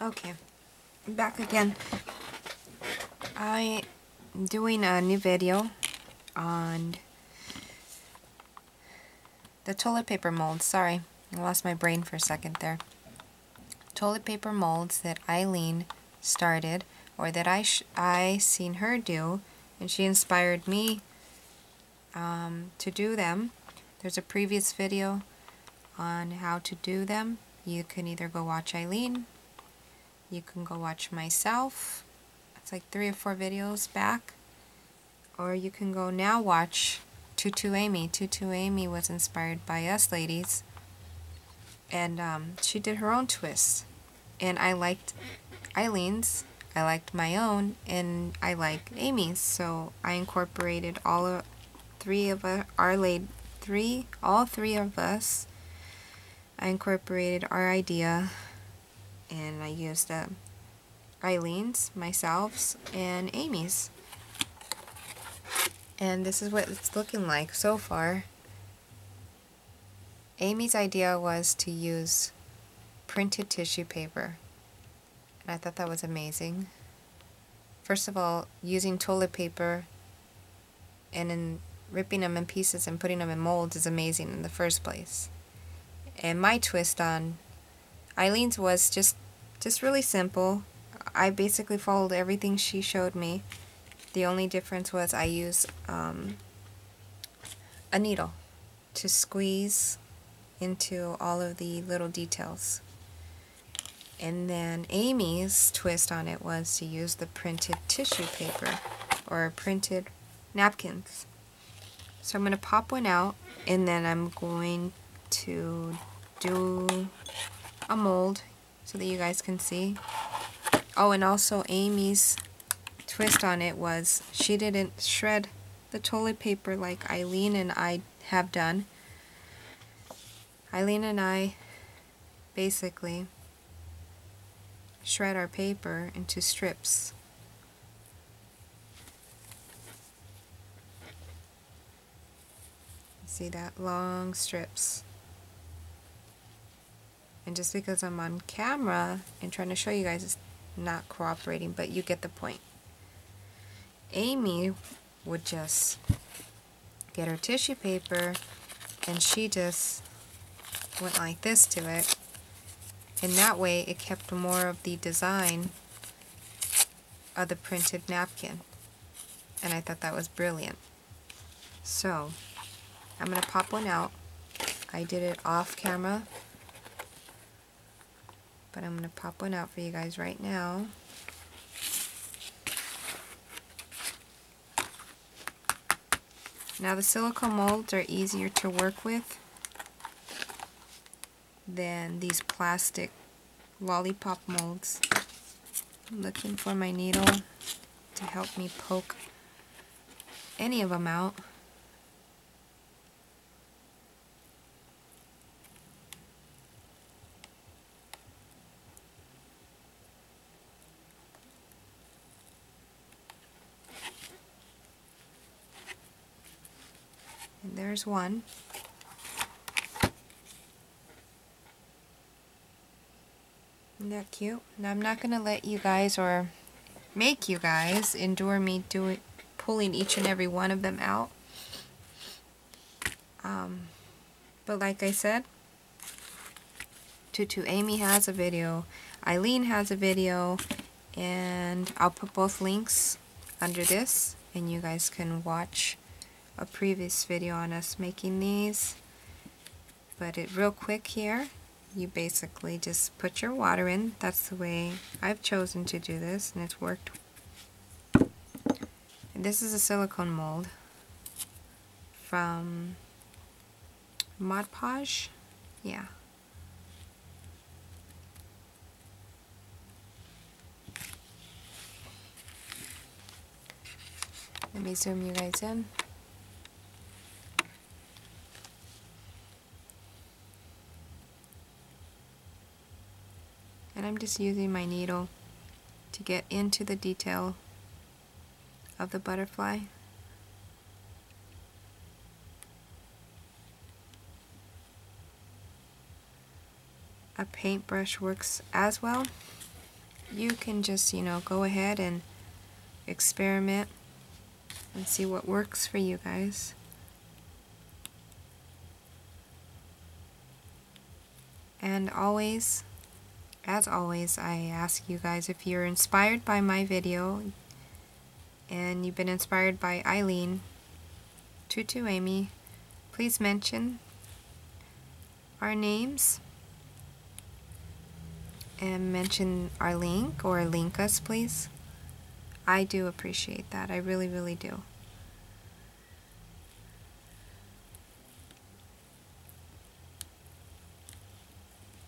Okay, I'm back again. I'm doing a new video on the toilet paper molds. Sorry, I lost my brain for a second there. Toilet paper molds that Eileen started, or that I seen her do, and she inspired me to do them. There's a previous video on how to do them. You can either go watch Eileen, you can go watch myself. It's like 3 or 4 videos back. Or you can go now watch Tutu Amy. Tutu Amy was inspired by us ladies. And she did her own twists. And I liked Eileen's, I liked my own, and I like Amy's. So I incorporated all three of us. I incorporated our idea, and I used Eileen's, myself's, and Amy's. And this is what it's looking like so far. Amy's idea was to use printed tissue paper, and I thought that was amazing. First of all, using toilet paper and then ripping them in pieces and putting them in molds is amazing in the first place. And my twist on Eileen's was just really simple. I basically followed everything she showed me. The only difference was I used a needle to squeeze into all of the little details. And then Amy's twist on it was to use the printed tissue paper or printed napkins. So I'm going to pop one out, and then I'm going to do a mold so that you guys can see. Oh, and also Amy's twist on it was she didn't shred the toilet paper like Eileen and I have done. Eileen and I basically shred our paper into strips. See that? Long strips. And just because I'm on camera and trying to show you guys, it's not cooperating, but you get the point. Amy would just get her tissue paper, and she just went like this to it, and that way it kept more of the design of the printed napkin, and I thought that was brilliant. So I'm going to pop one out. I did it off camera, but I'm going to pop one out for you guys right now. Now the silicone molds are easier to work with than these plastic lollipop molds. I'm looking for my needle to help me poke any of them out. And there's one. Isn't that cute? Now I'm not going to let you guys or make you guys endure me pulling each and every one of them out. But like I said, Tutu Amy has a video, Eileen has a video, and I'll put both links under this, and you guys can watch a previous video on us making these. But real quick here, you basically just put your water in. That's the way I've chosen to do this, and it's worked. And this is a silicone mold from Mod Podge. Yeah. Let me zoom you guys in. And I'm just using my needle to get into the detail of the butterfly. A paintbrush works as well. you can just, you know, go ahead and experiment and see what works for you guys. And always, as always, I ask you guys, if you're inspired by my video and you've been inspired by Eileen, Tutu Amy, please mention our names and mention our link, or link us, please. I do appreciate that. I really, really do.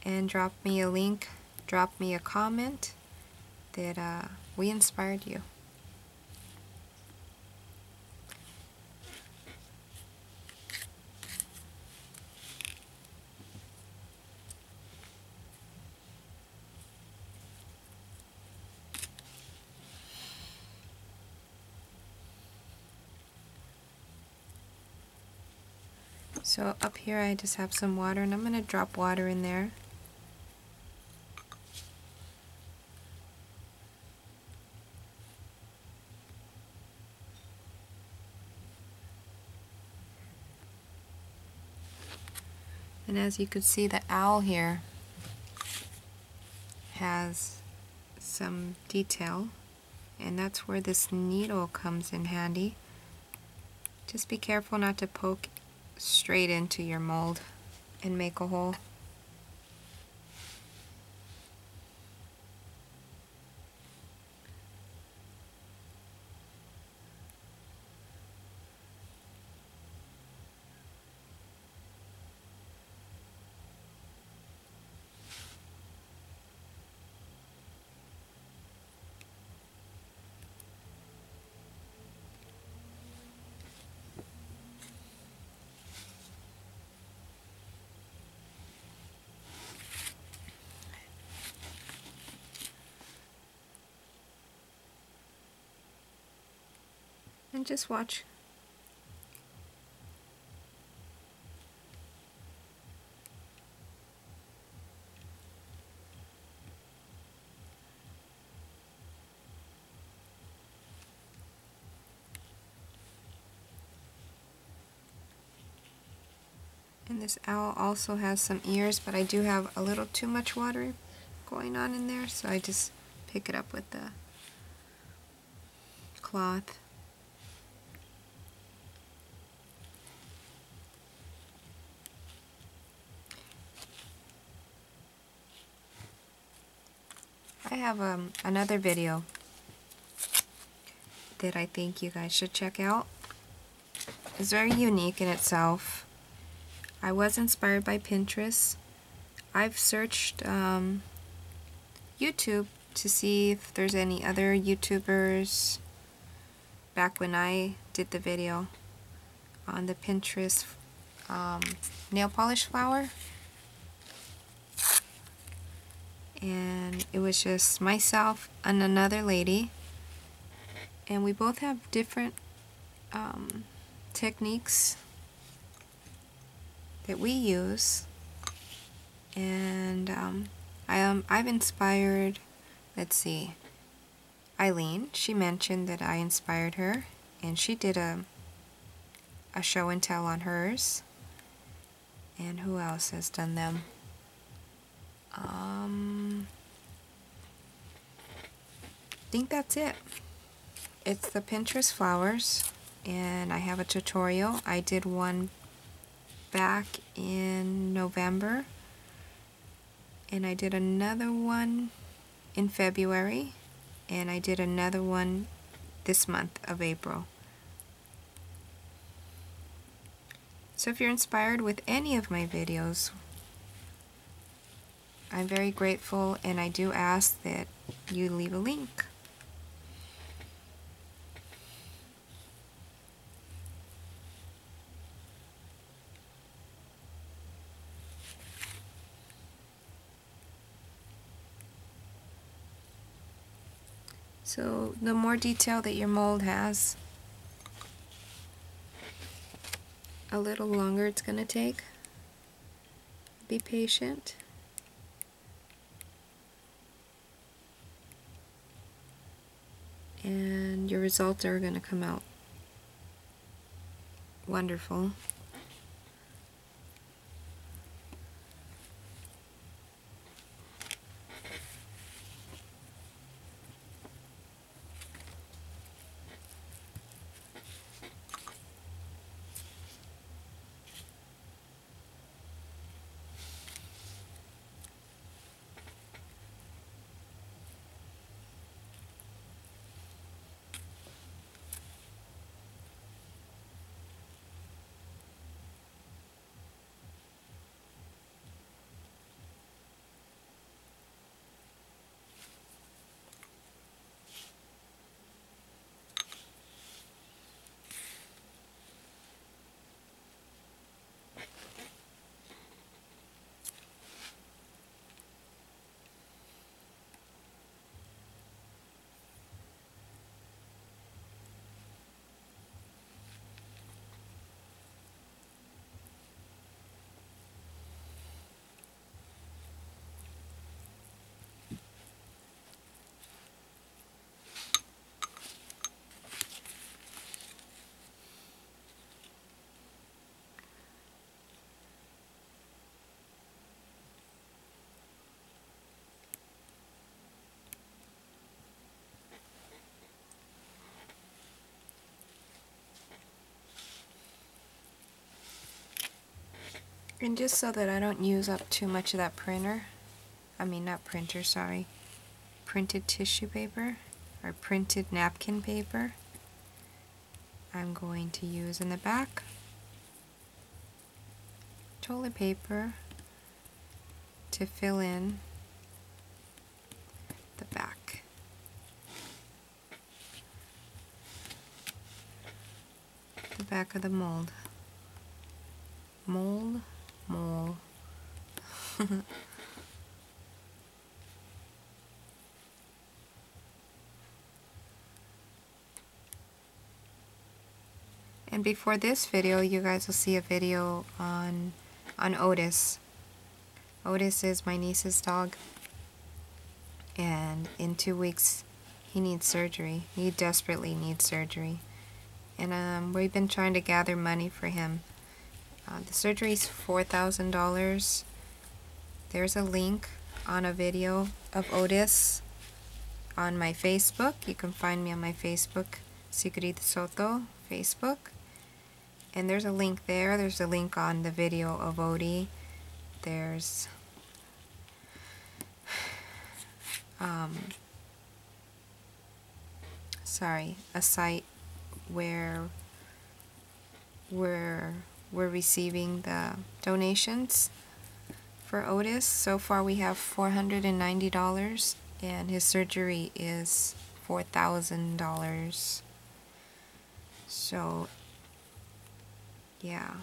And drop me a link, drop me a comment that we inspired you. So up here I just have some water, and I'm going to drop water in there. And as you can see, the owl here has some detail, and that's where this needle comes in handy. Just be careful not to poke straight into your mold and make a hole. And just watch. And this owl also has some ears, but I do have a little too much water going on in there, so I just pick it up with the cloth. I have another video that I think you guys should check out. It's very unique in itself. I was inspired by Pinterest. I've searched YouTube to see if there's any other YouTubers back when I did the video on the Pinterest nail polish flower. And it was just myself and another lady, and we both have different techniques that we use. And I've inspired, let's see, Eileen. She mentioned that I inspired her, and she did a show and tell on hers. And who else has done them? I think that's it. It's the Pinterest flowers, and I have a tutorial. I did one back in November, and I did another one in February, and I did another one this month of April. So if you're inspired with any of my videos, I'm very grateful, and I do ask that you leave a link. So the more detail that your mold has, a little longer it's going to take. Be patient. and your results are going to come out wonderful. And just so that I don't use up too much of that not printer, sorry, printed tissue paper or printed napkin paper, I'm going to use in the back toilet paper to fill in the back. The back of the mold. Mold. And before this video, you guys will see a video on Otis. Otis is my niece's dog, and in 2 weeks he needs surgery. He desperately needs surgery, and we've been trying to gather money for him. The surgery is $4,000. There's a link on a video of Otis on my Facebook. You can find me on my Facebook, Sigrid Soto Facebook. And there's a link there. There's a link on the video of Odie. There's a site where we're receiving the donations for Otis. So far we have $490, and his surgery is $4,000. So yeah,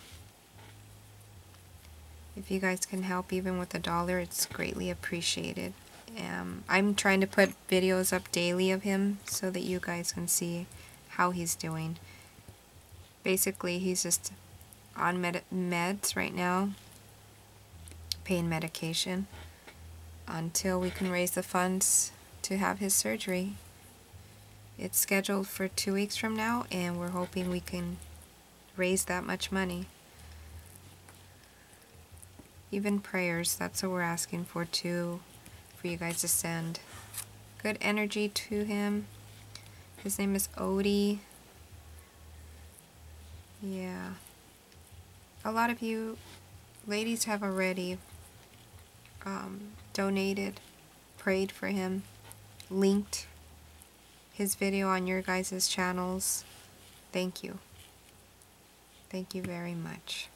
if you guys can help even with $1, it's greatly appreciated. I'm trying to put videos up daily of him so that you guys can see how he's doing. Basically, he's just on meds right now, pain medication, until we can raise the funds to have his surgery. It's scheduled for 2 weeks from now, and we're hoping we can raise that much money. Even prayers, that's what we're asking for too, for you guys to send good energy to him. His name is Odie. Yeah. A lot of you ladies have already donated, prayed for him, linked his video on your guys' channels. Thank you. Thank you very much.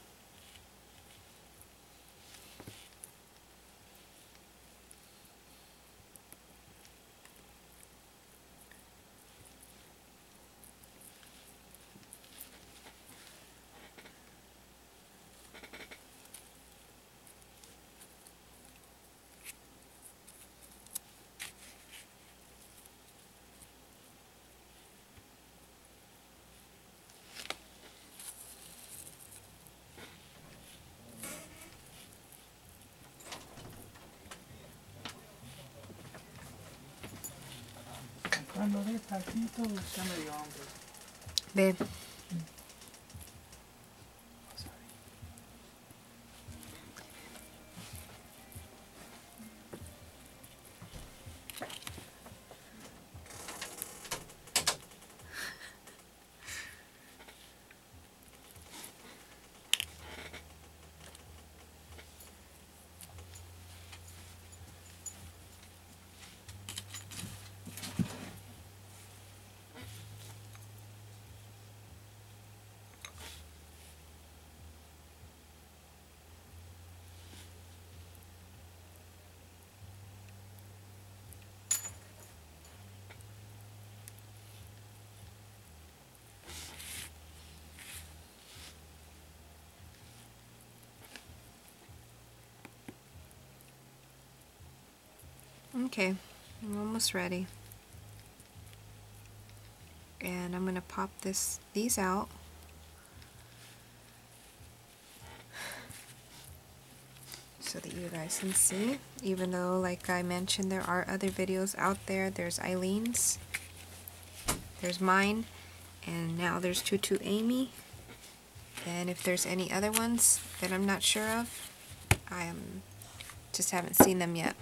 Cuando de taquito está medio hambre. Babe. Okay, I'm almost ready. And I'm going to pop these out. So that you guys can see, even though, like I mentioned, there are other videos out there. There's Eileen's, there's mine, and now there's Tutu Amy. And if there's any other ones that I'm not sure of, I just haven't seen them yet.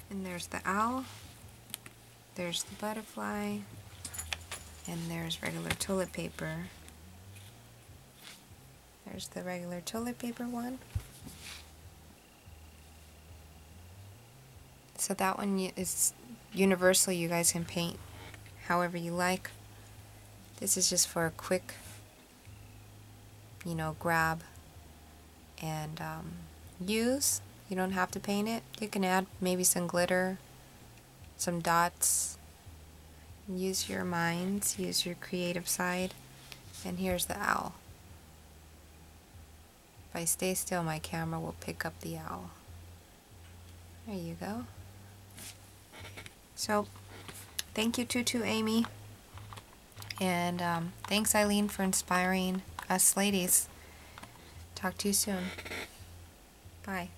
And there's the owl, there's the butterfly, and there's regular toilet paper. There's the regular toilet paper one. So that one is universal. You guys can paint however you like. This is just for a quick, grab and use. You don't have to paint it. You can add maybe some glitter, some dots. Use your minds, use your creative side. And here's the owl. If I stay still, my camera will pick up the owl. There you go. So, thank you, Tutu Amy. And thanks, Eileen, for inspiring us ladies. Talk to you soon. Bye.